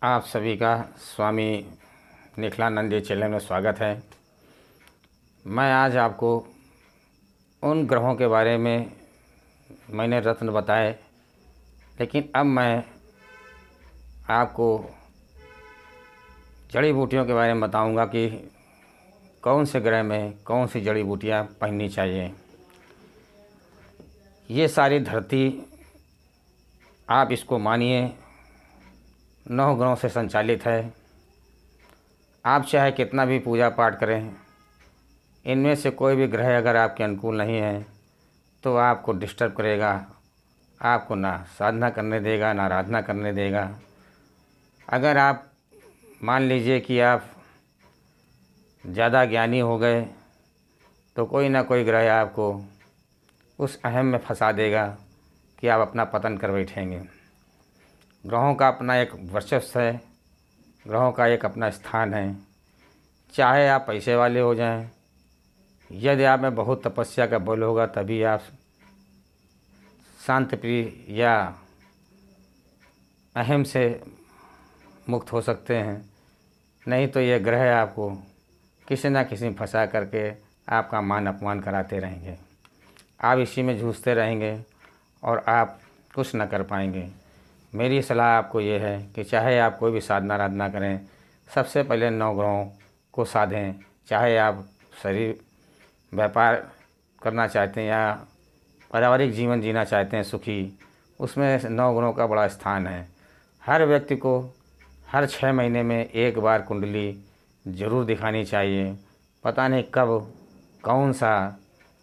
आप सभी का स्वामी निखिलानंद जी चैनल में स्वागत है। मैं आज आपको उन ग्रहों के बारे में मैंने रत्न बताए, लेकिन अब मैं आपको जड़ी बूटियों के बारे में बताऊंगा कि कौन से ग्रह में कौन सी जड़ी बूटियाँ पहननी चाहिए। ये सारी धरती, आप इसको मानिए, 9 ग्रहों से संचालित है। आप चाहे कितना भी पूजा पाठ करें, इनमें से कोई भी ग्रह अगर आपके अनुकूल नहीं है तो आपको डिस्टर्ब करेगा, आपको ना साधना करने देगा ना आराधना करने देगा। अगर आप मान लीजिए कि आप ज़्यादा ज्ञानी हो गए तो कोई ना कोई ग्रह आपको उस अहम में फंसा देगा कि आप अपना पतन कर बैठेंगे। ग्रहों का अपना एक वर्चस्व है, ग्रहों का एक अपना स्थान है। चाहे आप पैसे वाले हो जाएं, यदि आप में बहुत तपस्या का बल होगा तभी आप शांत प्रिय या अहम से मुक्त हो सकते हैं। नहीं तो ये ग्रह आपको किसी न किसी में फंसा करके आपका मान अपमान कराते रहेंगे। आप इसी में जूझते रहेंगे और आप कुछ न कर पाएंगे। मेरी सलाह आपको ये है कि चाहे आप कोई भी साधना आराधना करें, सबसे पहले 9 ग्रहों को साधें। चाहे आप शरीर व्यापार करना चाहते हैं या पारिवारिक जीवन जीना चाहते हैं सुखी, उसमें 9 ग्रहों का बड़ा स्थान है। हर व्यक्ति को हर 6 महीने में एक बार कुंडली ज़रूर दिखानी चाहिए। पता नहीं कब कौन सा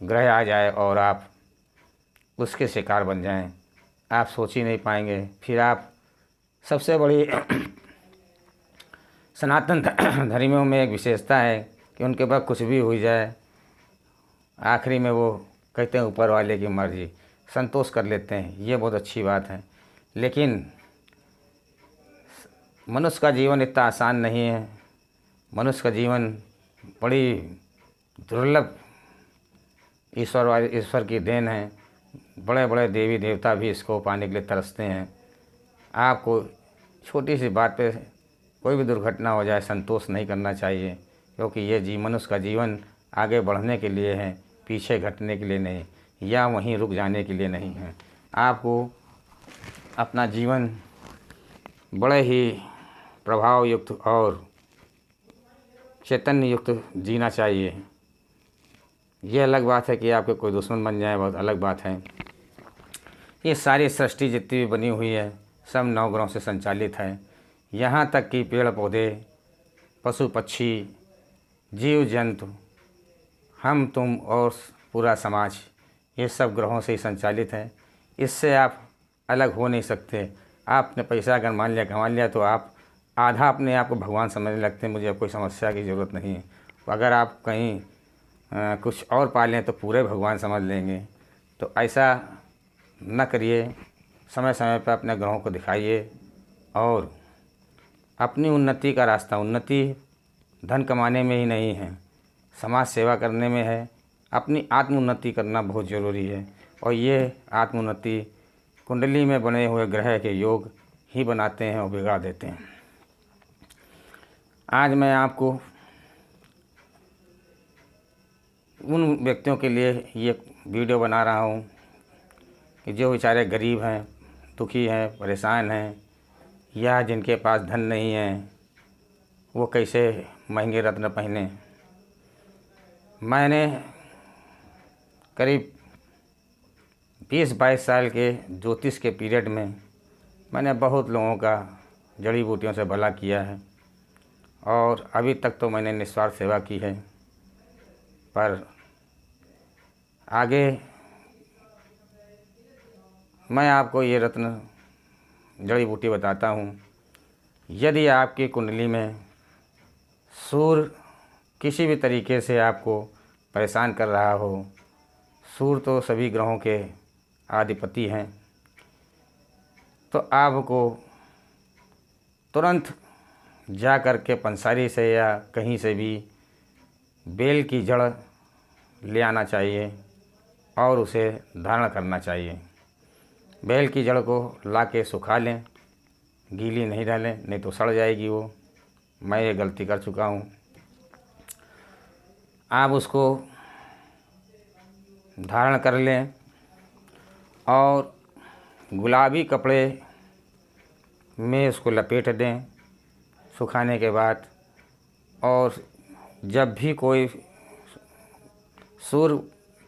ग्रह आ जाए और आप उसके शिकार बन जाएं, आप सोच ही नहीं पाएंगे। फिर आप सबसे बड़ी सनातन धर्मियों में एक विशेषता है कि उनके पास कुछ भी हो जाए, आखिरी में वो कहते हैं ऊपर वाले की मर्जी, संतोष कर लेते हैं। ये बहुत अच्छी बात है, लेकिन मनुष्य का जीवन इतना आसान नहीं है। मनुष्य का जीवन बड़ी दुर्लभ ईश्वर की देन है। बड़े बड़े देवी देवता भी इसको पाने के लिए तरसते हैं। आपको छोटी सी बात पे कोई भी दुर्घटना हो जाए, संतोष नहीं करना चाहिए, क्योंकि ये मनुष्य का जीवन आगे बढ़ने के लिए है, पीछे घटने के लिए नहीं, या वहीं रुक जाने के लिए नहीं है। आपको अपना जीवन बड़े ही प्रभाव युक्त और चैतन्य युक्त जीना चाहिए। ये अलग बात है कि आपके कोई दुश्मन बन जाए, बहुत अलग बात है। ये सारी सृष्टि जितनी भी बनी हुई है सब 9 ग्रहों से संचालित है। यहाँ तक कि पेड़ पौधे, पशु पक्षी, जीव जंतु, हम तुम और पूरा समाज, ये सब ग्रहों से ही संचालित है। इससे आप अलग हो नहीं सकते। आपने पैसा अगर मान लिया, कमा लिया, तो आप आधा अपने आप को भगवान समझने लगते हैं। मुझे अब कोई समस्या की ज़रूरत नहीं है। अगर आप कहीं कुछ और पा लें तो पूरे भगवान समझ लेंगे। तो ऐसा न करिए। समय समय पर अपने ग्रहों को दिखाइए और अपनी उन्नति का रास्ता, उन्नति धन कमाने में ही नहीं है, समाज सेवा करने में है। अपनी आत्म उन्नति करना बहुत ज़रूरी है, और ये आत्म उन्नति कुंडली में बने हुए ग्रह के योग ही बनाते हैं और बिगाड़ देते हैं। आज मैं आपको उन व्यक्तियों के लिए ये वीडियो बना रहा हूँ कि जो बेचारे गरीब हैं, दुखी हैं, परेशान हैं, या जिनके पास धन नहीं है, वो कैसे महंगे रत्न पहने। मैंने करीब 20-22 साल के ज्योतिष के पीरियड में मैंने बहुत लोगों का जड़ी बूटियों से भला किया है, और अभी तक तो मैंने निस्वार्थ सेवा की है। पर आगे मैं आपको ये रत्न जड़ी बूटी बताता हूँ। यदि आपकी कुंडली में सूर्य किसी भी तरीके से आपको परेशान कर रहा हो, सूर्य तो सभी ग्रहों के अधिपति हैं, तो आपको तुरंत जा कर के पंसारी से या कहीं से भी बेल की जड़ ले आना चाहिए और उसे धारण करना चाहिए। बेल की जड़ को ला के सुखा लें, गीली नहीं डालें, नहीं तो सड़ जाएगी वो। मैं ये गलती कर चुका हूँ। आप उसको धारण कर लें और गुलाबी कपड़े में उसको लपेट दें सुखाने के बाद। और जब भी कोई सूर्य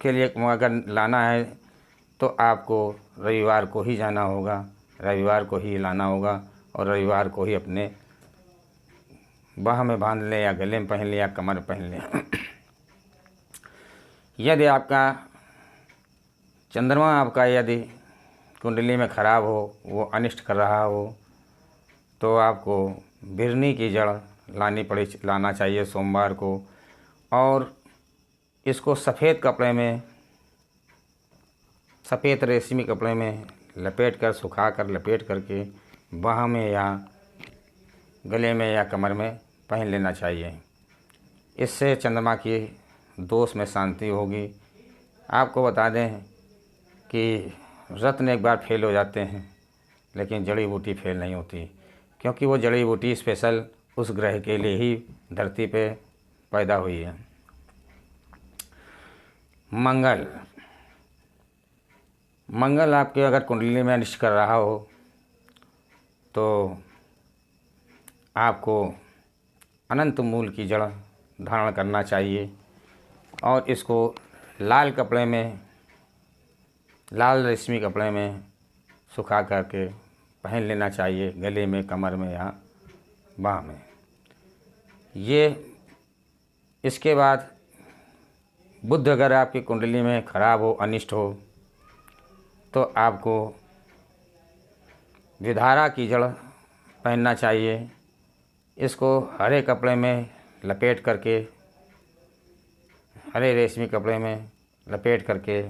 के लिए अगर लाना है तो आपको रविवार को ही जाना होगा, रविवार को ही लाना होगा और रविवार को ही अपने बाह में बांध लें या गले में पहन लें या कमर में पहन लें। यदि आपका चंद्रमा आपका यदि कुंडली में ख़राब हो, वो अनिष्ट कर रहा हो, तो आपको बिरनी की जड़ लाना चाहिए सोमवार को। और इसको सफ़ेद कपड़े में, सफ़ेद रेशमी कपड़े में लपेट कर, सुखा कर लपेट करके बाह में या गले में या कमर में पहन लेना चाहिए। इससे चंद्रमा की दोष में शांति होगी। आपको बता दें कि रत्न एक बार फेल हो जाते हैं, लेकिन जड़ी बूटी फेल नहीं होती, क्योंकि वो जड़ी बूटी स्पेशल उस ग्रह के लिए ही धरती पे पैदा हुई है। मंगल आपके अगर कुंडली में अनिष्ट कर रहा हो तो आपको अनंत मूल की जड़ धारण करना चाहिए और इसको लाल कपड़े में, लाल रेशमी कपड़े में सुखा करके पहन लेना चाहिए, गले में, कमर में या बाह में। इसके बाद बुध अगर आपकी कुंडली में खराब हो, अनिष्ट हो, तो आपको विधारा की जड़ पहनना चाहिए। इसको हरे कपड़े में लपेट करके, हरे रेशमी कपड़े में लपेट करके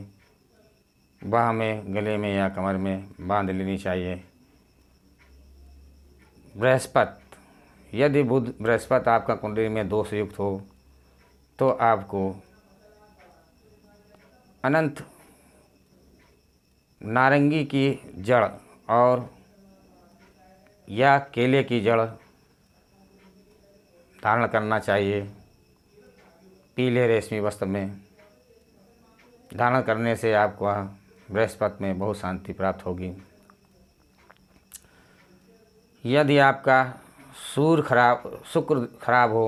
बाह में, गले में या कमर में बांध लेनी चाहिए। बृहस्पति, यदि बुध बृहस्पति आपका कुंडली में दोष युक्त हो तो आपको अनंत नारंगी की जड़ और या केले की जड़ धारण करना चाहिए। पीले रेशमी वस्त्र में धारण करने से आपको बृहस्पति में बहुत शांति प्राप्त होगी। यदि आपका शुक्र खराब हो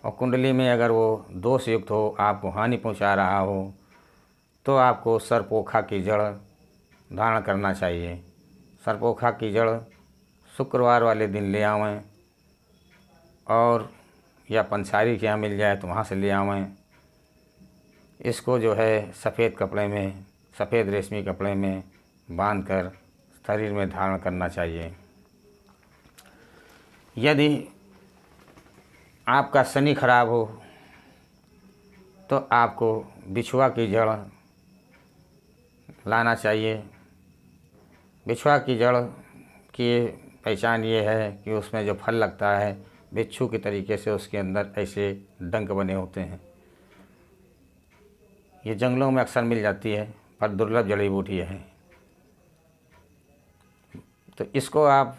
और कुंडली में अगर वो दोष युक्त हो, आपको हानि पहुंचा रहा हो, तो आपको सरपोखा की जड़ धारण करना चाहिए। सरपोखा की जड़ शुक्रवार वाले दिन ले आवें और या पंसारी के यहाँ मिल जाए तो वहाँ से ले आवें। इसको जो है सफ़ेद कपड़े में, सफ़ेद रेशमी कपड़े में बांधकर शरीर में धारण करना चाहिए। यदि आपका शनि खराब हो तो आपको बिछुआ की जड़ लाना चाहिए। बिछुआ की जड़ की पहचान ये है कि उसमें जो फल लगता है बिच्छू के तरीके से उसके अंदर ऐसे डंक बने होते हैं। ये जंगलों में अक्सर मिल जाती है, पर दुर्लभ जड़ी बूटी है। तो इसको आप,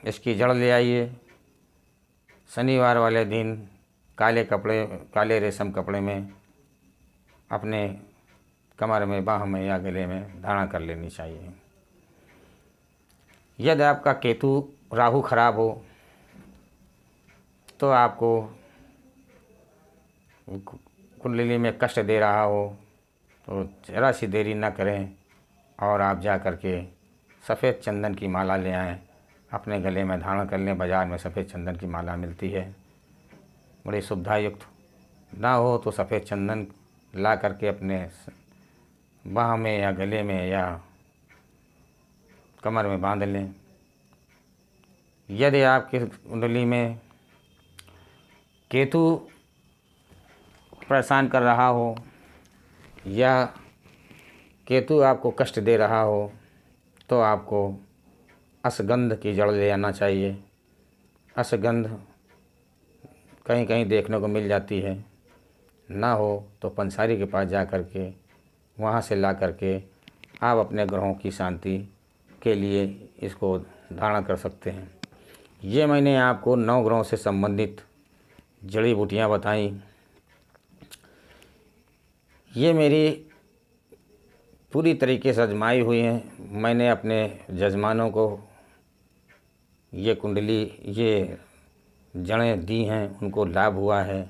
इसकी जड़ ले आइए। शनिवार वाले दिन काले कपड़े, काले रेशम कपड़े में अपने कमर में, बाह में या गले में धारण कर लेनी चाहिए। यदि आपका केतु राहु खराब हो तो आपको कुंडली में कष्ट दे रहा हो तो ज़रा सी देरी ना करें और आप जा कर के सफ़ेद चंदन की माला ले आएँ, अपने गले में धारण कर लें। बाज़ार में सफ़ेद चंदन की माला मिलती है, बड़ी सुविधा युक्त। ना हो तो सफ़ेद चंदन ला करके अपने बाह में या गले में या कमर में बांध लें। यदि आपकी कुंडली में केतु परेशान कर रहा हो या केतु आपको कष्ट दे रहा हो तो आपको अश्वगंध की जड़ ले आना चाहिए। अश्वगंध कहीं कहीं देखने को मिल जाती है, ना हो तो पंसारी के पास जा कर के वहाँ से ला कर के आप अपने ग्रहों की शांति के लिए इसको धारण कर सकते हैं। ये मैंने आपको 9 ग्रहों से संबंधित जड़ी बूटियाँ बताई। ये मेरी पूरी तरीके से आजमाई हुई हैं। मैंने अपने जजमानों को ये कुंडली, ये जड़ें दी हैं, उनको लाभ हुआ है।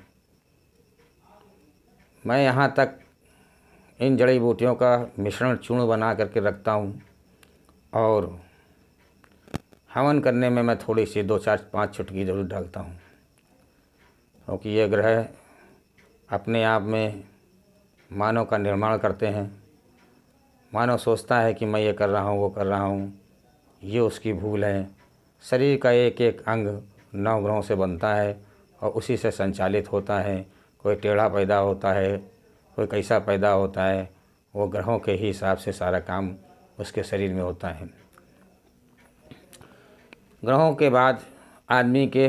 मैं यहाँ तक इन जड़ी बूटियों का मिश्रण चूर्ण बना करके रखता हूँ और हवन करने में मैं थोड़ी सी 2 4 5 चुटकी ज़रूर डालता हूँ, क्योंकि ये ग्रह अपने आप में मानव का निर्माण करते हैं। मानव सोचता है कि मैं ये कर रहा हूँ, वो कर रहा हूँ, ये उसकी भूल है। शरीर का एक एक अंग 9 ग्रहों से बनता है और उसी से संचालित होता है। कोई टेढ़ा पैदा होता है, कोई कैसा पैदा होता है, वो ग्रहों के ही हिसाब से सारा काम उसके शरीर में होता है। ग्रहों के बाद आदमी के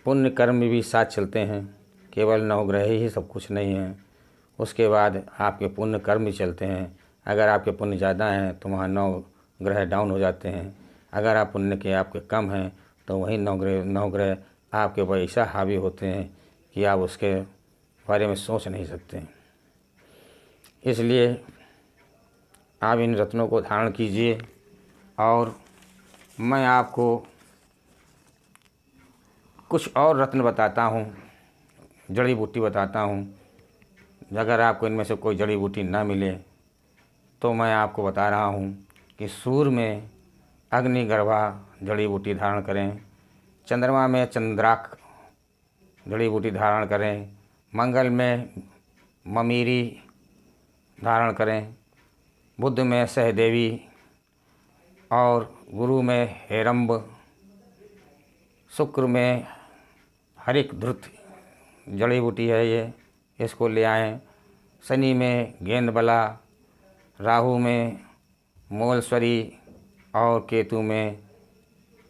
पुण्य कर्म भी साथ चलते हैं। केवल 9 ग्रह ही सब कुछ नहीं है, उसके बाद आपके पुण्य कर्म भी चलते हैं। अगर आपके पुण्य ज़्यादा हैं तो वहाँ 9 ग्रह डाउन हो जाते हैं। अगर आप पुण्य के आपके कम हैं तो वही 9 ग्रह आपके ऊपर ऐसा हावी होते हैं कि आप उसके बारे में सोच नहीं सकते। इसलिए आप इन रत्नों को धारण कीजिए। और मैं आपको कुछ और रत्न बताता हूँ, जड़ी बूटी बताता हूँ। अगर आपको इनमें से कोई जड़ी बूटी ना मिले तो मैं आपको बता रहा हूँ कि सूर्य में अग्निगर्भा जड़ी बूटी धारण करें, चंद्रमा में चंद्राक जड़ी बूटी धारण करें, मंगल में ममीरी धारण करें, बुध में सहदेवी और गुरु में हेरंब, शुक्र में हरिक धृत जड़ी बूटी है ये, इसको ले आएँ। शनि में गेंदबला, राहु में मोलस्वरी और केतु में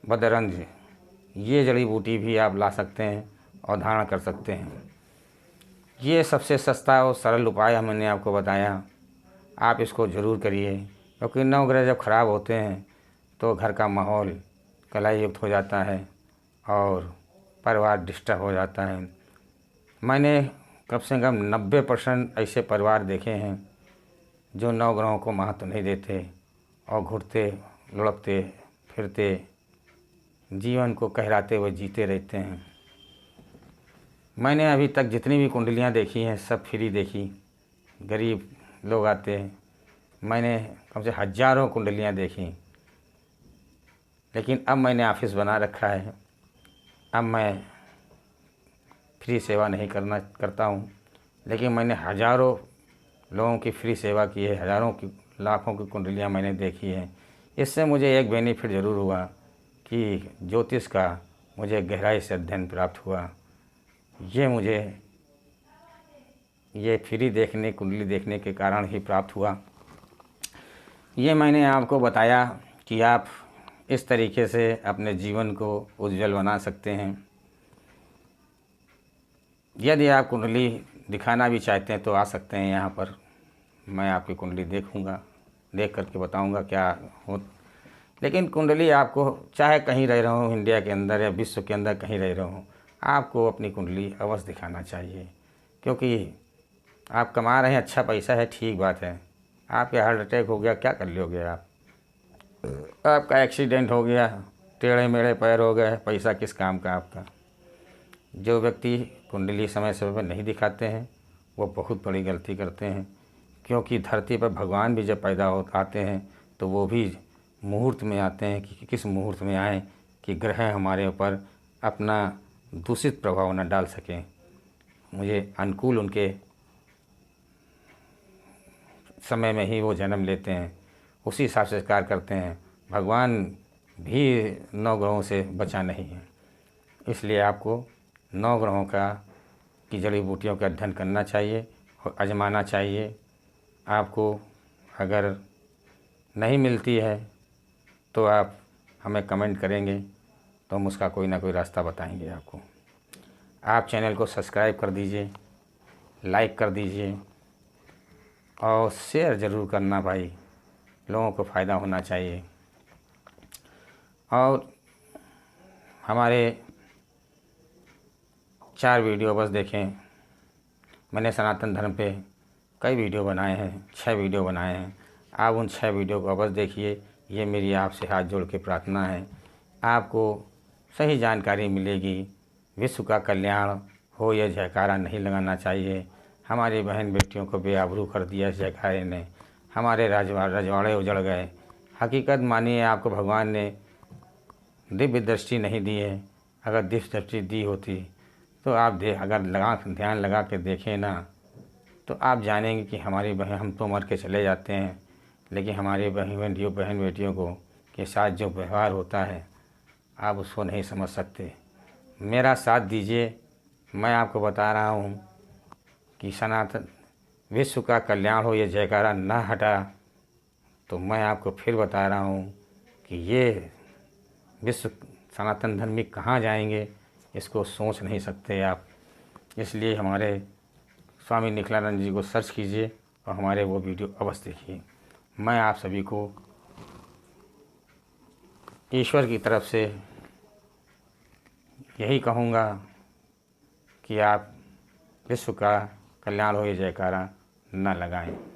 बदरंज, ये जड़ी बूटी भी आप ला सकते हैं और धारण कर सकते हैं। ये सबसे सस्ता और सरल उपाय मैंने आपको बताया, आप इसको ज़रूर करिए। क्योंकि 9 ग्रह जब खराब होते हैं तो घर का माहौल कलह युक्त हो जाता है और परिवार डिस्टर्ब हो जाता है। मैंने कम से कम 90% ऐसे परिवार देखे हैं जो 9 ग्रहों को महत्व नहीं देते और घुटते लुढ़कते फिरते जीवन को कहराते हुए जीते रहते हैं। मैंने अभी तक जितनी भी कुंडलियाँ देखी हैं सब फ्री देखी। गरीब लोग आते हैं, मैंने कम से हज़ारों कुंडलियाँ देखी। लेकिन अब मैंने ऑफिस बना रखा है, अब मैं फ्री सेवा नहीं करता हूँ। लेकिन मैंने हज़ारों लोगों की फ्री सेवा की है, हज़ारों की लाखों की कुंडलियाँ मैंने देखी हैं। इससे मुझे एक बेनिफिट ज़रूर हुआ कि ज्योतिष का मुझे गहराई से अध्ययन प्राप्त हुआ। ये फ्री देखने, कुंडली देखने के कारण ही प्राप्त हुआ। ये मैंने आपको बताया कि आप इस तरीके से अपने जीवन को उज्जवल बना सकते हैं। यदि आप कुंडली दिखाना भी चाहते हैं तो आ सकते हैं यहाँ पर, मैं आपकी कुंडली देखूँगा, देख करके बताऊँगा क्या हो। लेकिन कुंडली आपको चाहे कहीं रह रहा हूँ, इंडिया के अंदर या विश्व के अंदर कहीं रह रहा हूँ, आपको अपनी कुंडली अवश्य दिखाना चाहिए। क्योंकि आप कमा रहे हैं, अच्छा पैसा है, ठीक बात है। आपके हार्ट अटैक हो गया, क्या कर लोगे आप? आपका एक्सीडेंट हो गया, टेढ़े मेढ़े पैर हो गए, पैसा किस काम का आपका? जो व्यक्ति कुंडली समय समय पर नहीं दिखाते हैं वो बहुत बड़ी गलती करते हैं। क्योंकि धरती पर भगवान भी जब पैदा हो आते हैं तो वो भी मुहूर्त में आते हैं कि किस मुहूर्त में आए कि ग्रह हमारे ऊपर अपना दूषित प्रभाव न डाल सकें। मुझे अनुकूल उनके समय में ही वो जन्म लेते हैं, उसी हिसाब से कार्य करते हैं। भगवान भी 9 ग्रहों से बचा नहीं है। इसलिए आपको 9 ग्रहों की जड़ी बूटियों का अध्ययन करना चाहिए और आजमाना चाहिए। आपको अगर नहीं मिलती है तो आप हमें कमेंट करेंगे तो हम उसका कोई ना कोई रास्ता बताएंगे आपको। आप चैनल को सब्सक्राइब कर दीजिए, लाइक कर दीजिए और शेयर ज़रूर करना भाई, लोगों को फ़ायदा होना चाहिए। और हमारे 4 वीडियो बस देखें। मैंने सनातन धर्म पे कई वीडियो बनाए हैं, 6 वीडियो बनाए हैं। आप उन 6 वीडियो को बस देखिए। ये मेरी आपसे हाथ जोड़ के प्रार्थना है। आपको सही जानकारी मिलेगी। विश्व का कल्याण हो, यह जयकारा नहीं लगाना चाहिए। हमारी बहन बेटियों को बेआबरू कर दिया इस जयकारे ने। हमारे रजवाड़े उजड़ गए। हकीकत मानिए, आपको भगवान ने दिव्य दृष्टि नहीं दी है। अगर दिव्य दृष्टि दी होती तो आप अगर ध्यान लगा के देखें ना, तो आप जानेंगे कि हमारी बहन, हम तो मर के चले जाते हैं, लेकिन हमारी बहन बेटियों को के साथ जो व्यवहार होता है, आप उसको नहीं समझ सकते। मेरा साथ दीजिए। मैं आपको बता रहा हूँ कि सनातन विश्व का कल्याण हो, ये जयकारा ना हटा तो मैं आपको फिर बता रहा हूँ कि ये विश्व सनातन धर्मी कहाँ जाएंगे, इसको सोच नहीं सकते आप। इसलिए हमारे स्वामी निखिलानंद जी को सर्च कीजिए और हमारे वो वीडियो अवश्य देखिए। मैं आप सभी को ईश्वर की तरफ से यही कहूँगा कि आप विश्व का कल्याण हो, ये जयकारा न लगाएं।